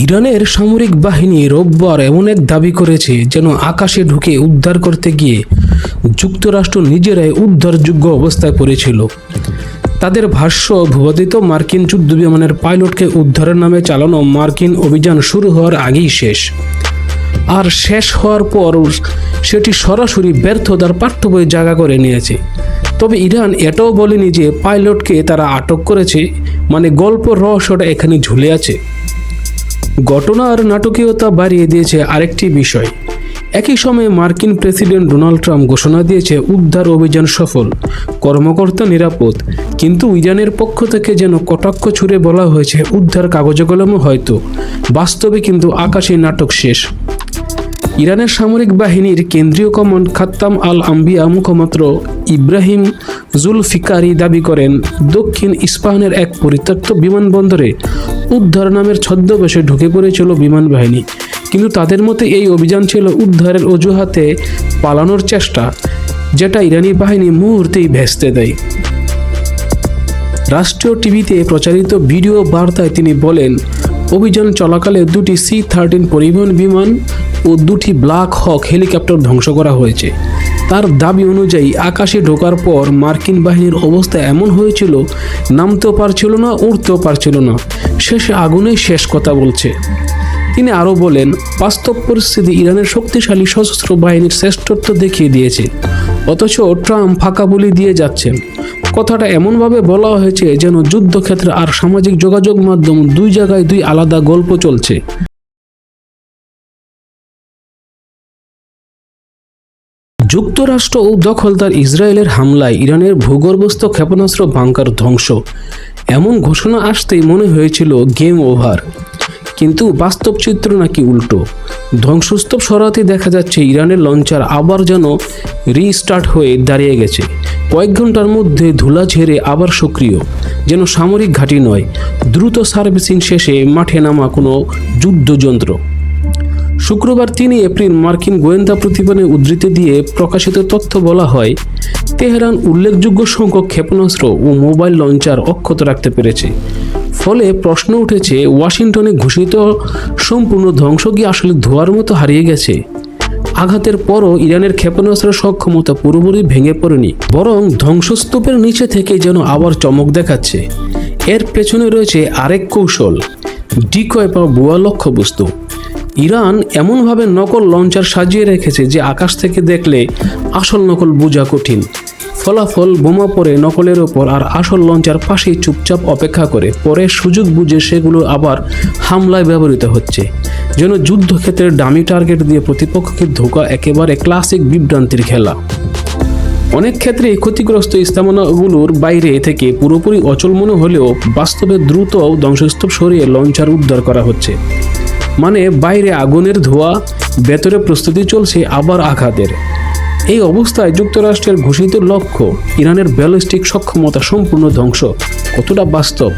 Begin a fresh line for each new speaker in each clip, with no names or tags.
ইরানের সামরিক বাহিনী রোববার এমন এক দাবি করেছে যেন আকাশে ঢুকে উদ্ধার করতে গিয়ে যুক্তরাষ্ট্র নিজেরাই উদ্ধারযোগ্য অবস্থায় পড়েছিল। তাদের ভাষ্য, ভূপাতিত মার্কিন যুদ্ধবিমানের পাইলটকে উদ্ধারের নামে চালানো মার্কিন অভিযান শুরু হওয়ার আগেই শেষ। আর শেষ হওয়ার পর সেটি সরাসরি ব্যর্থতার পাঠ্য বইয়ে জায়গা করে নিয়েছে। তবে ইরান এটাও বলেনি যে পাইলটকে তারা আটক করেছে, মানে গল্প রহস্যটা এখানে ঝুলে আছে। ঘটনার নাটকীয়তা বাড়িয়ে দিয়েছে আরেকটি বিষয়। একই সময়ে মার্কিন প্রেসিডেন্ট ডোনাল্ড ট্রাম্প ঘোষণা দিয়েছে উদ্ধার অভিযান সফল, কর্মকর্তা নিরাপদ, কিন্তু ইরানের পক্ষ থেকে যেন কটাক্ষ ছুড়ে বলা হয়েছে উদ্ধার কাগজে কলমে হয়তো, বাস্তবে কিন্তু আকাশে নাটক শেষ। ইরানের সামরিক বাহিনীর কেন্দ্রীয় কমান্ড খাত্তাম আল আম্বিয়া মুখপাত্র ইব্রাহিম জুলফিকারি দাবি করেন, দক্ষিণ ইস্পাহানের এক পরিত্যক্ত বিমানবন্দরে উদ্ধার নামের ছদ্মবেশে ঢুকে পড়েছিল বিমান বাহিনী, কিন্তু তাদের মতে এই অভিযান ছিল উদ্ধারের অজুহাতে পালানোর চেষ্টা, যেটা ইরানি বাহিনী মুহূর্তেই ভেস্তে দেয়। রাষ্ট্রীয় টিভিতে প্রচারিত ভিডিও বার্তায় তিনি বলেন, অভিযান চলাকালে দুটি C-13 পরিবহন বিমান ও দুটি ব্ল্যাক হক হেলিকপ্টার ধ্বংস করা হয়েছে। তার দাবি অনুযায়ী আকাশে ঢোকার পর মার্কিন বাহিনীর অবস্থা এমন হয়েছিল, নামতেও পারছিল না, উঠতেও পারছিল না, শেষে আগুনেই শেষ কথা বলছে। তিনি আরও বলেন, বাস্তব পরিস্থিতি ইরানের শক্তিশালী সশস্ত্র বাহিনীর শ্রেষ্ঠত্ব দেখিয়ে দিয়েছে, অথচ ট্রাম্প ফাঁকা বলি দিয়ে যাচ্ছেন। কথাটা এমনভাবে বলা হয়েছে যেন যুদ্ধক্ষেত্রে আর সামাজিক যোগাযোগ মাধ্যম দুই জায়গায় দুই আলাদা গল্প চলছে। যুক্তরাষ্ট্র ও দখলদার ইসরায়েলের হামলায় ইরানের ভূগর্ভস্থ ক্ষেপণাস্ত্র বাংকার ধ্বংস, এমন ঘোষণা আসতেই মনে হয়েছিল গেম ওভার, কিন্তু বাস্তব চিত্র নাকি উল্টো। ধ্বংসস্তূপ সরাতে দেখা যাচ্ছে ইরানের লঞ্চার আবার যেন রিস্টার্ট হয়ে দাঁড়িয়ে গেছে, কয়েক ঘন্টার মধ্যে ধুলা ঝেড়ে আবার সক্রিয়, যেন সামরিক ঘাঁটি নয়, দ্রুত সার্ভিসিং শেষে মাঠে নামা কোনো যুদ্ধযন্ত্র। শুক্রবার 3 এপ্রিল মার্কিন গোয়েন্দা প্রতিবেদনে উদ্ধৃতি দিয়ে প্রকাশিত তথ্য বলা হয়, তেহরান উল্লেখযোগ্য সংখ্যক ক্ষেপণাস্ত্র ও মোবাইল লঞ্চার অক্ষত রাখতে পেরেছে। ফলে প্রশ্ন উঠেছে, ওয়াশিংটনে ঘোষিত সম্পূর্ণ ধ্বংস কি আসলে ধোঁয়ার মতো হারিয়ে গেছে? আঘাতের পরও ইরানের ক্ষেপণাস্ত্রের সক্ষমতা পুরোপুরি ভেঙে পড়েনি, বরং ধ্বংসস্তূপের নিচে থেকে যেন আবার চমক দেখাচ্ছে। এর পেছনে রয়েছে আরেক কৌশল, ডিকয় বা ভুয়া লক্ষ্যবস্তু। ইরান এমনভাবে নকল লঞ্চার সাজিয়ে রেখেছে যে আকাশ থেকে দেখলে আসল নকল বোঝা কঠিন। ফলাফল, বোমা পড়ে নকলের ওপর আর আসল লঞ্চার পাশেই চুপচাপ অপেক্ষা করে, পরে সুযোগ বুঝে সেগুলো আবার হামলায় ব্যবহৃত হচ্ছে, যেন যুদ্ধক্ষেত্রের ডামি টার্গেট দিয়ে প্রতিপক্ষকে ধোঁকা, একেবারে ক্লাসিক বিভ্রান্তির খেলা। অনেক ক্ষেত্রে ক্ষতিগ্রস্ত স্থাপনাগুলোর বাইরে থেকে পুরোপুরি অচল মনে হলেও বাস্তবে দ্রুত ধ্বংসস্তূপ সরিয়ে লঞ্চার উদ্ধার করা হচ্ছে। মানে বাইরে আগুনের ধোঁয়া, ভেতরে প্রস্তুতি চলছে আবার আঘাতের। এই অবস্থায় যুক্তরাষ্ট্রের ঘোষিত লক্ষ্য ইরানের ব্যালিস্টিক সক্ষমতা সম্পূর্ণ ধ্বংস কতটা বাস্তব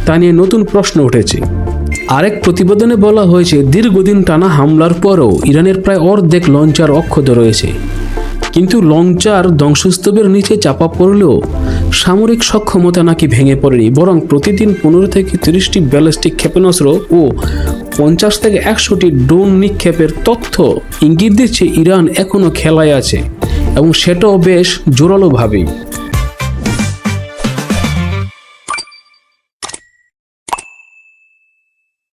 তা নিয়ে নতুন প্রশ্ন উঠেছে। আরেক প্রতিবেদনে বলা হয়েছে, দীর্ঘদিন টানা হামলার পরও ইরানের প্রায় অর্ধেক লঞ্চার অক্ষত রয়েছে, কিন্তু লঞ্চার ধ্বংসস্তূপের নিচে চাপা পড়লেও সামরিক সক্ষমতা নাকি ভেঙে পড়েনি, বরং প্রতিদিন 15 থেকে 30টি ব্যালিস্টিক ক্ষেপণাস্ত্র ও 50 থেকে 100টি ড্রোন নিক্ষেপের তথ্য ইঙ্গিত দিচ্ছে ইরান এখনও খেলায় আছে, এবং সেটাও বেশ জোরালোভাবেই।